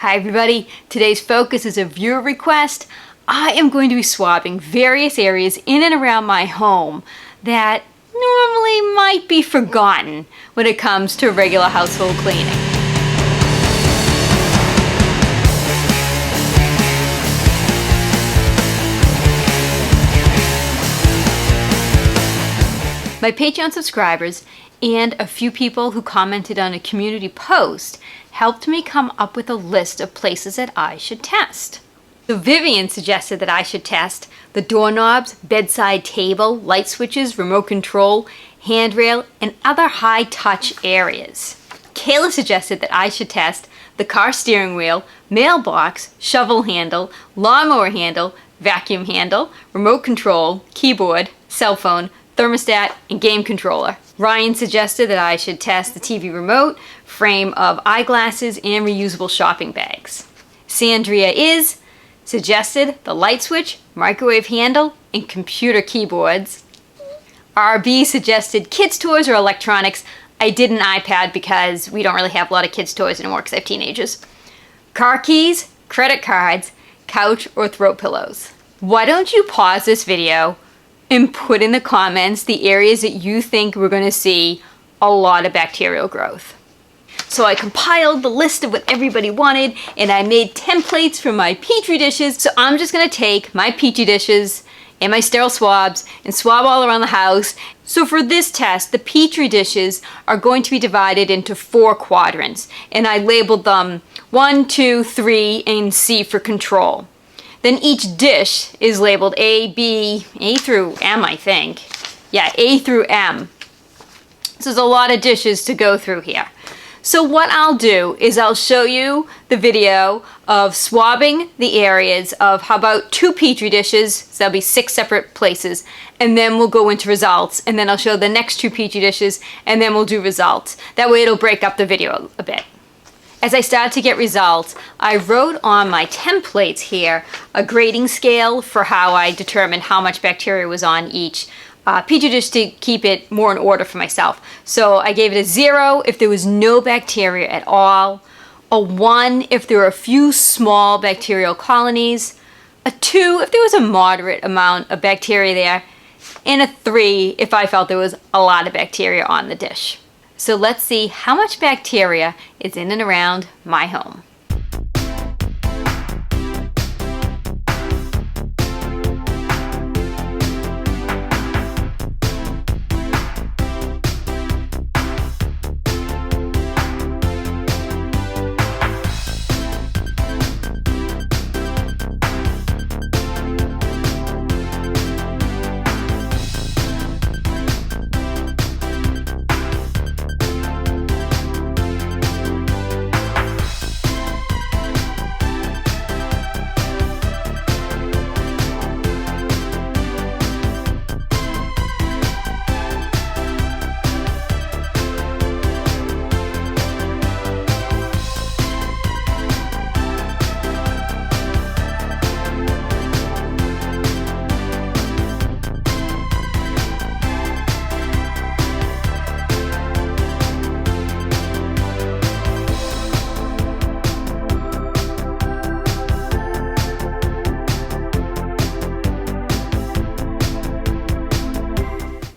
Hi everybody, today's focus is a viewer request. I am going to be swabbing various areas in and around my home that normally might be forgotten when it comes to regular household cleaning. My Patreon subscribers and a few people who commented on a community post helped me come up with a list of places that I should test. So Vivian suggested that I should test the doorknobs, bedside table, light switches, remote control, handrail, and other high-touch areas. Kayla suggested that I should test the car steering wheel, mailbox, shovel handle, lawnmower handle, vacuum handle, remote control, keyboard, cell phone, thermostat, and game controller. Ryan suggested that I should test the TV remote, frame of eyeglasses, and reusable shopping bags. Sandria suggested the light switch, microwave handle, and computer keyboards. RB suggested kids' toys or electronics. I did an iPad because we don't really have a lot of kids' toys anymore because I have teenagers. Car keys, credit cards, couch or throat pillows. Why don't you pause this video and put in the comments the areas that you think we're going to see a lot of bacterial growth. So I compiled the list of what everybody wanted and I made templates for my Petri dishes. So I'm just going to take my Petri dishes and my sterile swabs and swab all around the house. So for this test, the Petri dishes are going to be divided into 4 quadrants, and I labeled them 1, 2, 3, and C for control. Then each dish is labeled A through M, I think. Yeah, A through M. So there's a lot of dishes to go through here. So what I'll do is I'll show you the video of swabbing the areas of how about 2 Petri dishes, so that'll be 6 separate places, and then we'll go into results, and then I'll show the next 2 Petri dishes, and then we'll do results. That way it'll break up the video a bit. As I started to get results, I wrote on my templates here a grading scale for how I determined how much bacteria was on each Petri dish to keep it more in order for myself. So I gave it a 0 if there was no bacteria at all, a 1 if there were a few small bacterial colonies, a 2 if there was a moderate amount of bacteria there, and a 3 if I felt there was a lot of bacteria on the dish. So let's see how much bacteria is in and around my home.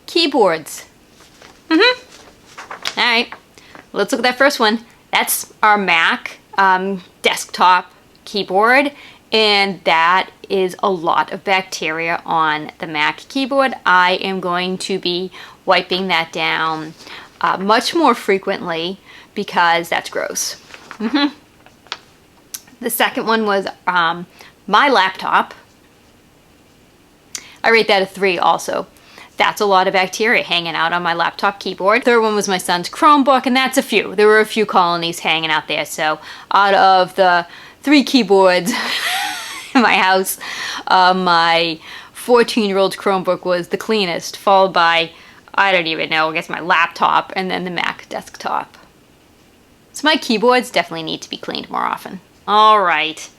Keyboards. Alright, let's look at that first one. That's our Mac desktop keyboard, and that is a lot of bacteria on the Mac keyboard. I am going to be wiping that down much more frequently because that's gross. The second one was my laptop. I rate that a 3 also. That's a lot of bacteria hanging out on my laptop keyboard. Third one was my son's Chromebook, and that's a few. There were a few colonies hanging out there. So out of the 3 keyboards in my house, my 14-year-old's Chromebook was the cleanest, followed by, I don't even know, I guess my laptop, and then the Mac desktop. So my keyboards definitely need to be cleaned more often. All right,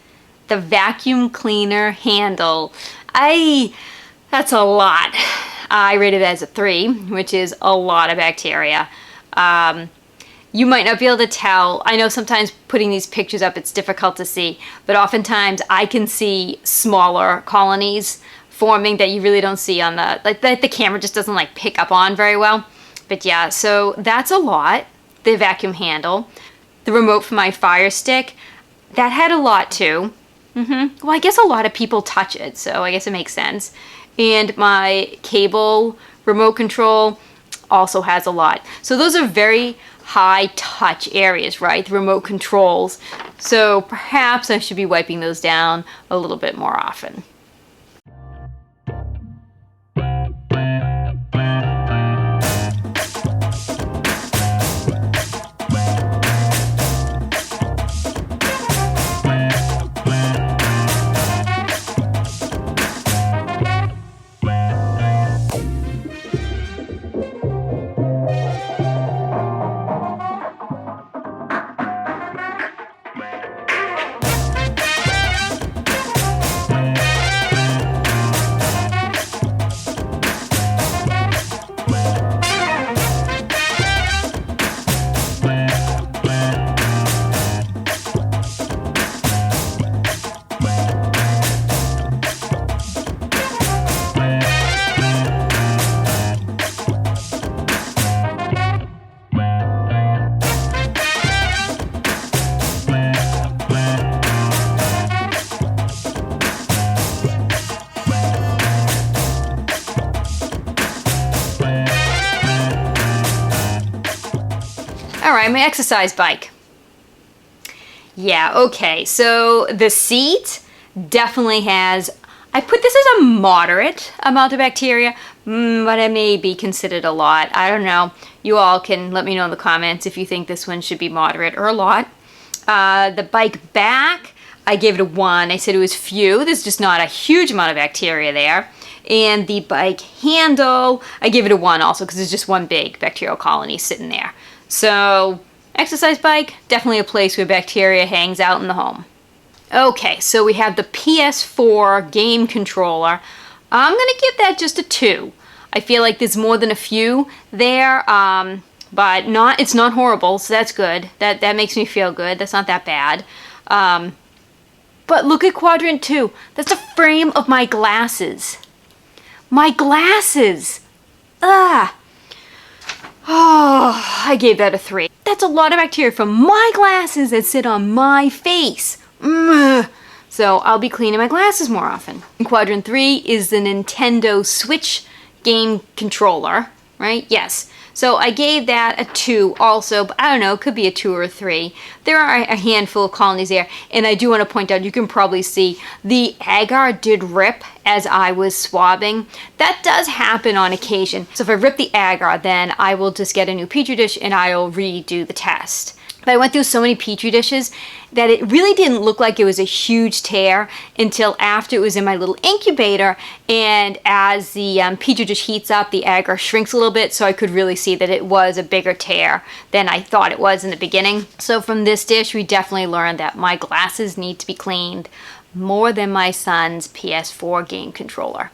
the vacuum cleaner handle. That's a lot. I rated it as a 3, which is a lot of bacteria. You might not be able to tell. I know sometimes putting these pictures up, it's difficult to see, but oftentimes I can see smaller colonies forming that you really don't see on the, like that the camera just doesn't like pick up on very well. But yeah, so that's a lot. The vacuum handle. The remote for my Fire Stick, that had a lot too. Well, I guess a lot of people touch it, so I guess it makes sense. And my cable remote control also has a lot. So those are very high touch areas, right? The remote controls. So perhaps I should be wiping those down a little bit more often. All right, my exercise bike. Yeah, okay, so the seat definitely has, I put this as a moderate amount of bacteria, but it may be considered a lot. I don't know. You all can let me know in the comments if you think this one should be moderate or a lot. The bike back, I gave it a 1. I said it was few. There's just not a huge amount of bacteria there. And the bike handle, I give it a 1 also because there's just one big bacterial colony sitting there. So, exercise bike, definitely a place where bacteria hangs out in the home. Okay, so we have the PS4 game controller. I'm going to give that just a 2. I feel like there's more than a few there, but it's not horrible, so that's good. That makes me feel good. That's not that bad. But look at quadrant 2. That's the frame of my glasses. My glasses! Ugh! Oh, I gave that a 3. That's a lot of bacteria from my glasses that sit on my face. So I'll be cleaning my glasses more often. Quadrant 3 is the Nintendo Switch game controller, right? Yes. So I gave that a 2 also, but I don't know, it could be a 2 or a 3. There are a handful of colonies there, and I do want to point out, you can probably see the agar did rip as I was swabbing. That does happen on occasion. So if I rip the agar, then I will just get a new petri dish and I'll redo the test. But I went through so many petri dishes that it really didn't look like it was a huge tear until after it was in my little incubator, and as the petri dish heats up, the agar shrinks a little bit, so I could really see that it was a bigger tear than I thought it was in the beginning. So from this dish, we definitely learned that my glasses need to be cleaned more than my son's PS4 game controller.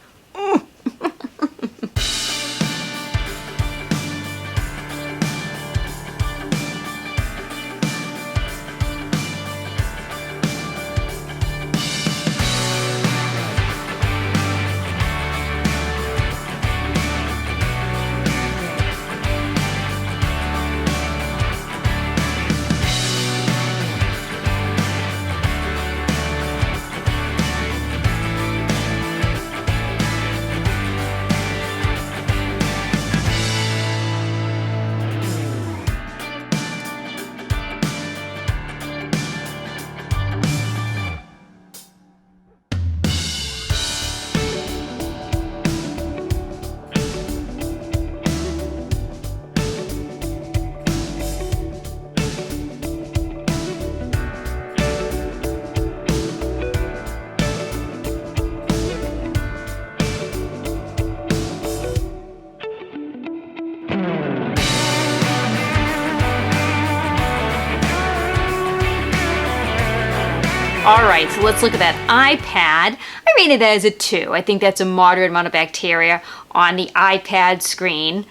All right, so let's look at that iPad. I rated that as a 2. I think that's a moderate amount of bacteria on the iPad screen.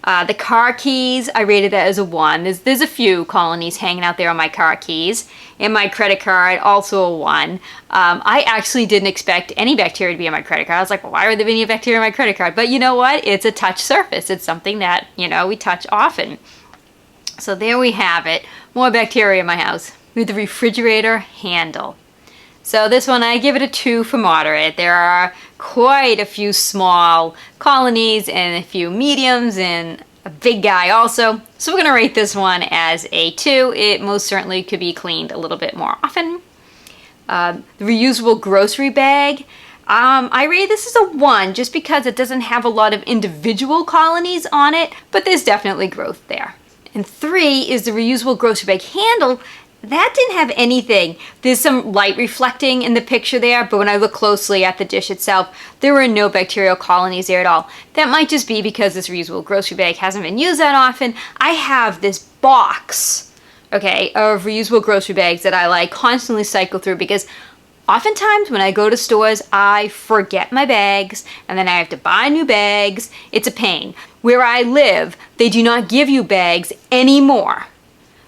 The car keys, I rated that as a 1. There's a few colonies hanging out there on my car keys. And my credit card, also a 1. I actually didn't expect any bacteria to be on my credit card. I was like, well, why would there be any bacteria on my credit card? But you know what? It's a touch surface. It's something that, we touch often. So there we have it. More bacteria in my house. With the refrigerator handle. So this one, I give it a 2 for moderate. There are quite a few small colonies and a few mediums and a big guy also. So we're going to rate this one as a 2. It most certainly could be cleaned a little bit more often. The reusable grocery bag, I rate this as a 1 just because it doesn't have a lot of individual colonies on it, but there's definitely growth there. And 3 is the reusable grocery bag handle. That didn't have anything. There's some light reflecting in the picture there, but when I look closely at the dish itself, there were no bacterial colonies there at all. That might just be because this reusable grocery bag hasn't been used that often. I have this box, okay, of reusable grocery bags that I constantly cycle through because oftentimes when I go to stores, I forget my bags and then I have to buy new bags. It's a pain. Where I live, they do not give you bags anymore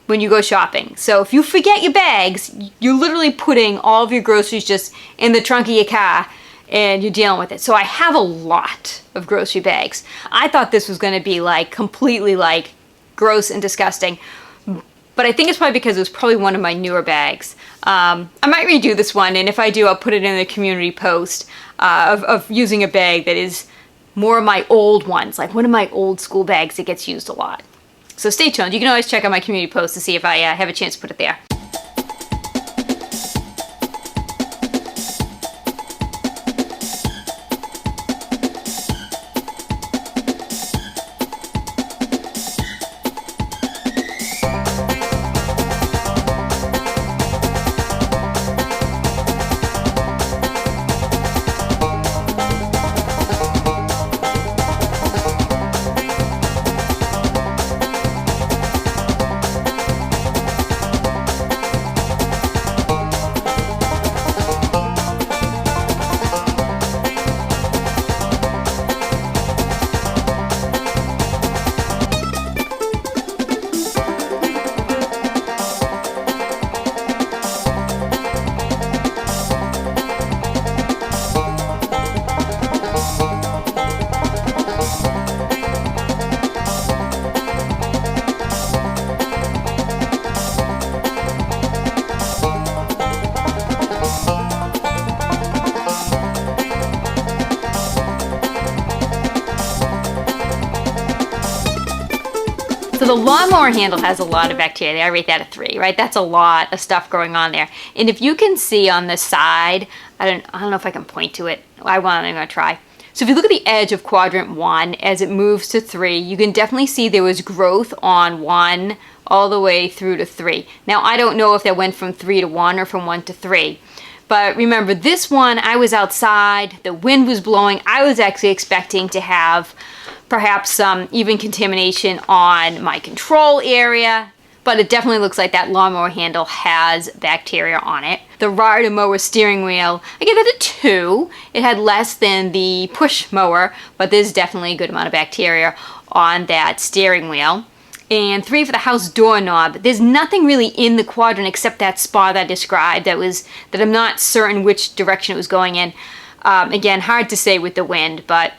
when you go shopping. So if you forget your bags, you're literally putting all of your groceries just in the trunk of your car and you're dealing with it. So I have a lot of grocery bags. I thought this was going to be completely gross and disgusting. But I think it's probably because it was probably one of my newer bags. I might redo this one, and if I do, I'll put it in the community post of using a bag that is more of my old ones, like one of my old school bags that gets used a lot. So stay tuned. You can always check out my community post to see if I have a chance to put it there. So the lawnmower handle has a lot of bacteria. I rate that a 3, right? That's a lot of stuff going on there. And if you can see on the side, I don't know if I can point to it. I'm gonna try. So if you look at the edge of quadrant 1 as it moves to 3, you can definitely see there was growth on 1 all the way through to 3. Now I don't know if that went from 3 to 1 or from 1 to 3. But remember, this one, I was outside, the wind was blowing. I was actually expecting to have perhaps some even contamination on my control area, but it definitely looks like that lawnmower handle has bacteria on it. The rider mower steering wheel, I give it a 2. It had less than the push mower, but there's definitely a good amount of bacteria on that steering wheel. And 3 for the house doorknob. There's nothing really in the quadrant except that spot that I described that I'm not certain which direction it was going in. Again, hard to say with the wind, but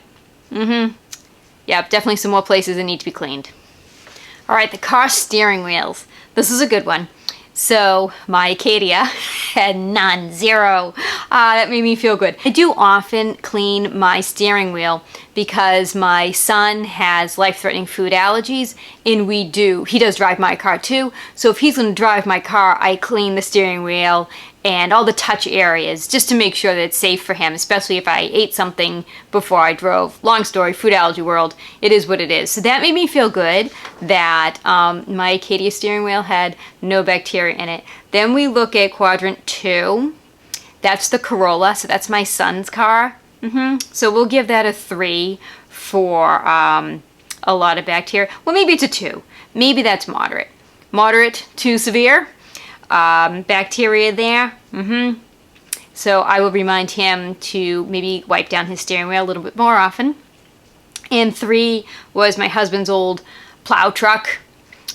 yeah, definitely some more places that need to be cleaned. All right, the car steering wheels. This is a good one. So my Acadia had none, 0. That made me feel good. I do often clean my steering wheel because my son has life-threatening food allergies, and he does drive my car too. So if he's gonna drive my car, I clean the steering wheel and all the touch areas just to make sure that it's safe for him, especially if I ate something before I drove. Long story, food allergy world, it is what it is. So that made me feel good that my Acadia steering wheel had no bacteria in it. Then we look at quadrant 2. That's the Corolla, so that's my son's car. So we'll give that a 3 for a lot of bacteria. Well, maybe it's a 2. Maybe that's moderate. Moderate to severe. Bacteria there. So I will remind him to maybe wipe down his steering wheel a little bit more often. And 3 was my husband's old plow truck.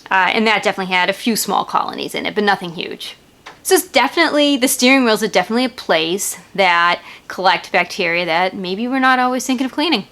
And that definitely had a few small colonies in it, but nothing huge. So it's definitely, the steering wheels are definitely a place that collect bacteria that maybe we're not always thinking of cleaning.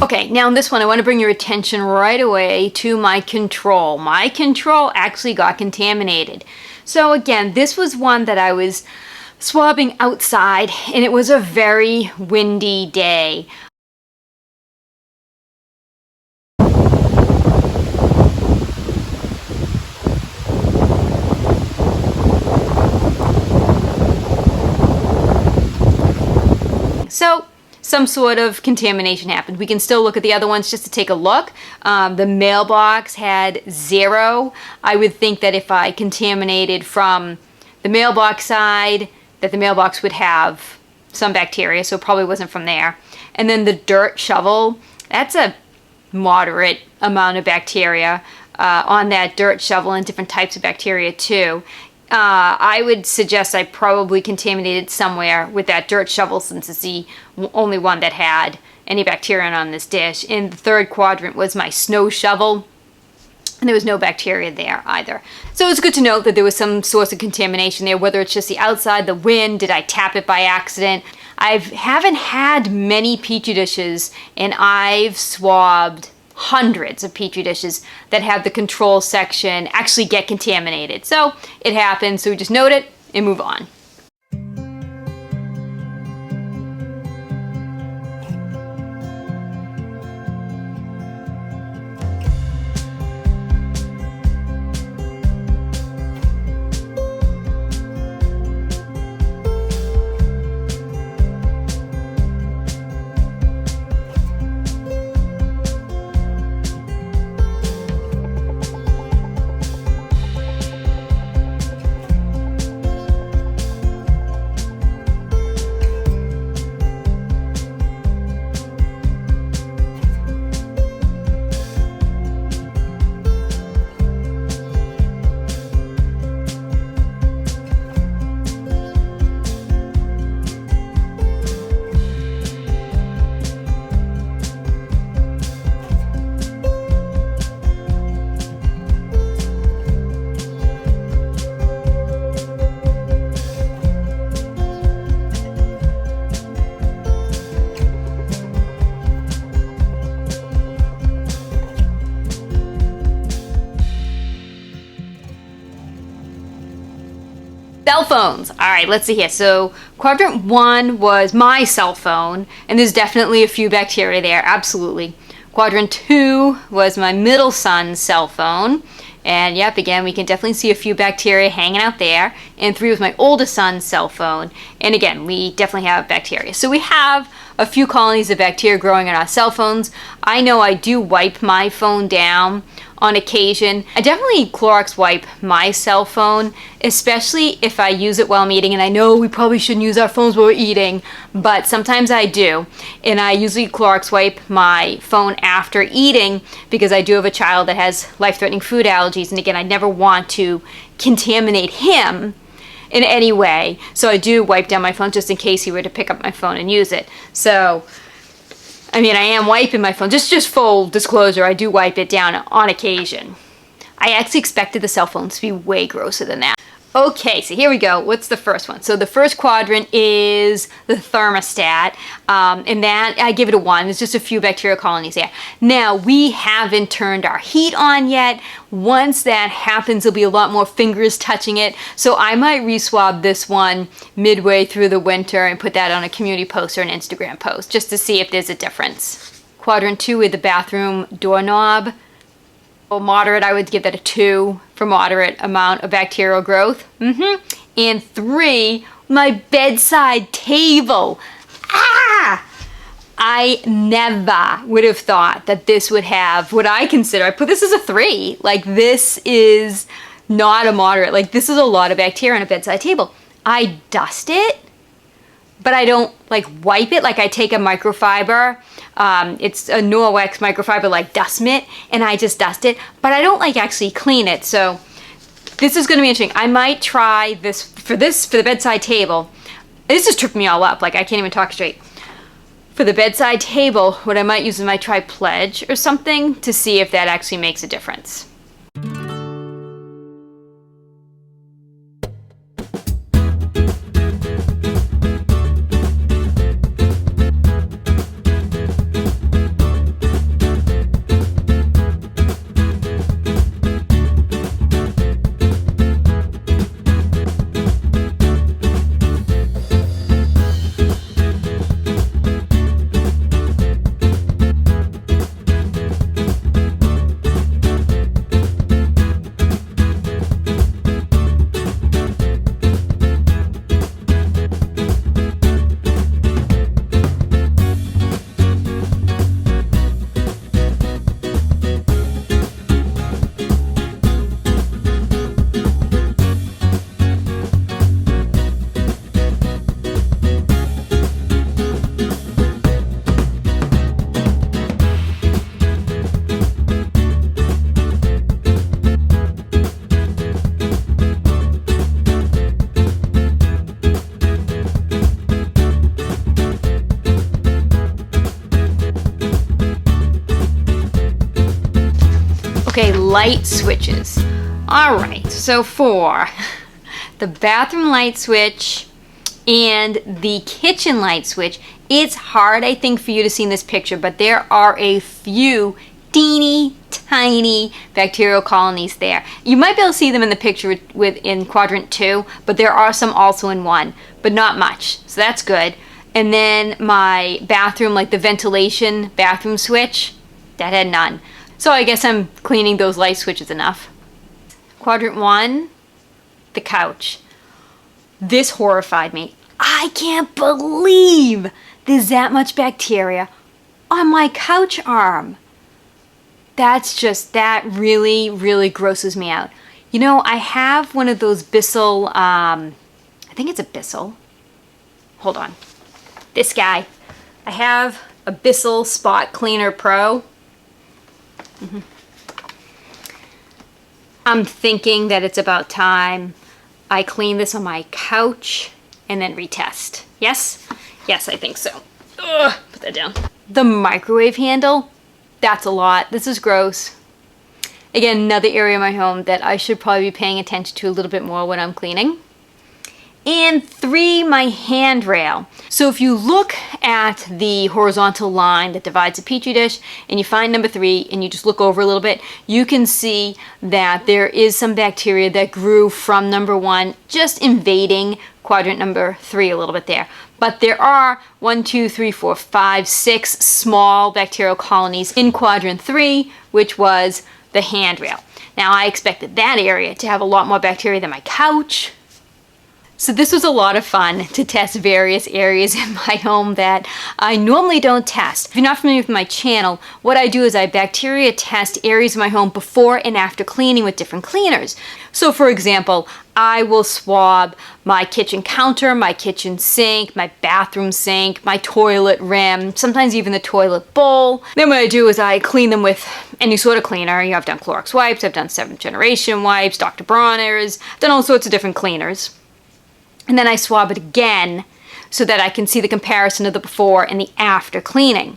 Okay, now in this one, I want to bring your attention right away to my control. My control actually got contaminated. So again, this was one that I was swabbing outside, and it was a very windy day. So some sort of contamination happened. We can still look at the other ones just to take a look. The mailbox had 0. I would think that if I contaminated from the mailbox side, that the mailbox would have some bacteria, so it probably wasn't from there. And then the dirt shovel, that's a moderate amount of bacteria on that dirt shovel, and different types of bacteria too. I would suggest I probably contaminated somewhere with that dirt shovel, since it's the only one that had any bacteria on this dish. And the third quadrant was my snow shovel, and there was no bacteria there either. So it's good to note that there was some source of contamination there, whether it's just the outside, the wind, did I tap it by accident. I haven't had many petri dishes, and I've swabbed hundreds of petri dishes that have the control section actually get contaminated. So it happens, so we just note it and move on. Cell phones. All right, let's see here. So quadrant 1 was my cell phone, and there's definitely a few bacteria there, absolutely. Quadrant 2 was my middle son's cell phone, and yep, again, we can definitely see a few bacteria hanging out there. And 3 was my oldest son's cell phone, and again, we definitely have bacteria. So we have a few colonies of bacteria growing on our cell phones. I know I do wipe my phone down on occasion. I definitely Clorox wipe my cell phone, especially if I use it while I'm eating. And I know we probably shouldn't use our phones while we're eating, but sometimes I do. And I usually Clorox wipe my phone after eating, because I do have a child that has life-threatening food allergies. And again, I never want to contaminate him in any way. So I do wipe down my phone just in case he were to pick up my phone and use it. So I mean, I am wiping my phone. Just full disclosure, I do wipe it down on occasion. I actually expected the cell phones to be way grosser than that. Okay, so here we go. What's the first one? So the first quadrant is the thermostat, and that I give it a 1. There's just a few bacterial colonies there. Now, we haven't turned our heat on yet. Once that happens, there'll be a lot more fingers touching it. So I might reswab this one midway through the winter and put that on a community post or an Instagram post, just to see if there's a difference. Quadrant 2 with the bathroom doorknob. Well, moderate, I would give that a 2. for moderate amount of bacterial growth. And 3, my bedside table. I never would have thought that this would have what I consider, I put this as a 3. Like, this is not a moderate, like this is a lot of bacteria on a bedside table. I dust it, but I don't like wipe it. Like, I take a microfiber, it's a Norwex microfiber like dust mitt, and I just dust it, but I don't like actually clean it. So this is gonna be interesting. I might try this for the bedside table. This just tripped me all up, like I can't even talk straight. For the bedside table, what I might use is I might try Pledge or something to see if that actually makes a difference. Okay, light switches. All right, so for the bathroom light switch and the kitchen light switch, it's hard, I think, for you to see in this picture, but there are a few teeny tiny bacterial colonies there. You might be able to see them in the picture in quadrant 2, but there are some also in 1, but not much, so that's good. And then my bathroom, like the ventilation bathroom switch, that had none. So I guess I'm cleaning those light switches enough. Quadrant 1, the couch. This horrified me. I can't believe there's that much bacteria on my couch arm. That really, really grosses me out. You know, I have one of those Bissell, I think it's a Bissell. Hold on. This guy. I have a Bissell Spot Cleaner Pro. I'm thinking that it's about time I clean this on my couch and then retest. Yes? Yes, I think so. Ugh, put that down. The microwave handle, that's a lot. This is gross. Again, another area of my home that I should probably be paying attention to a little bit more when I'm cleaning. And 3, my handrail. So if you look at the horizontal line that divides a petri dish and you find number 3 and you just look over a little bit, you can see that there is some bacteria that grew from number 1, just invading quadrant number 3 a little bit there. But there are 1, 2, 3, 4, 5, 6 small bacterial colonies in quadrant 3, which was the handrail. Now I expected that area to have a lot more bacteria than my couch. So this was a lot of fun to test various areas in my home that I normally don't test. If you're not familiar with my channel, what I do is I bacteria test areas of my home before and after cleaning with different cleaners. So for example, I will swab my kitchen counter, my kitchen sink, my bathroom sink, my toilet rim, sometimes even the toilet bowl. Then what I do is I clean them with any sort of cleaner. You know, I've done Clorox wipes, I've done 7th generation wipes, Dr. Bronner's, done all sorts of different cleaners. And then I swab it again so that I can see the comparison of the before and the after cleaning.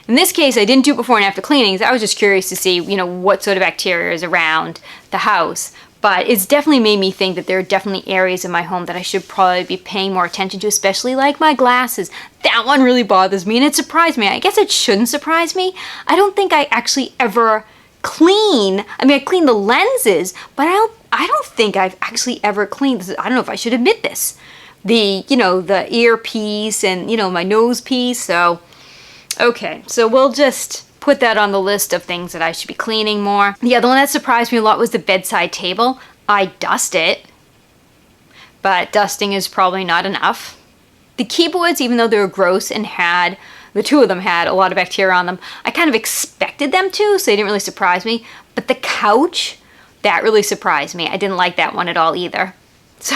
In this case, I didn't do before and after cleanings. I was just curious to see, you know, what sort of bacteria is around the house. But it's definitely made me think that there are definitely areas in my home that I should probably be paying more attention to, especially like my glasses. That one really bothers me and it surprised me. I guess it shouldn't surprise me. I don't think I actually ever clean. I mean, I clean the lenses, but I don't think I've actually ever cleaned this. I don't know if I should admit this. The earpiece and, my nose piece. So, okay. So we'll just put that on the list of things that I should be cleaning more. The other one that surprised me a lot was the bedside table. I dust it, but dusting is probably not enough. The keyboards, even though they were gross and the two of them had a lot of bacteria on them, I kind of expected them to, so they didn't really surprise me. But the couch, that really surprised me. I didn't like that one at all either. So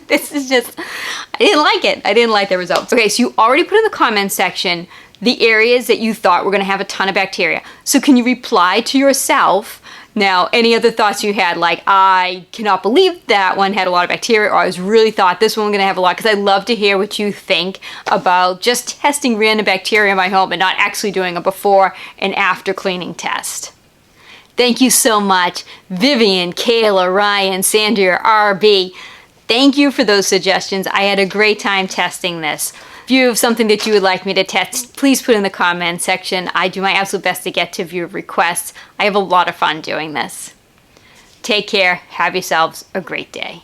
this is just, I didn't like it. I didn't like the results. Okay, so you already put in the comments section the areas that you thought were gonna have a ton of bacteria. So can you reply to yourself now any other thoughts you had, like I cannot believe that one had a lot of bacteria, or I was really thought this one was gonna have a lot, because I love to hear what you think about just testing random bacteria in my home and not actually doing a before and after cleaning test. Thank you so much, Vivian, Kayla, Ryan, Sandra, RB. Thank you for those suggestions. I had a great time testing this. If you have something that you would like me to test, please put in the comment section. I do my absolute best to get to your requests. I have a lot of fun doing this. Take care. Have yourselves a great day.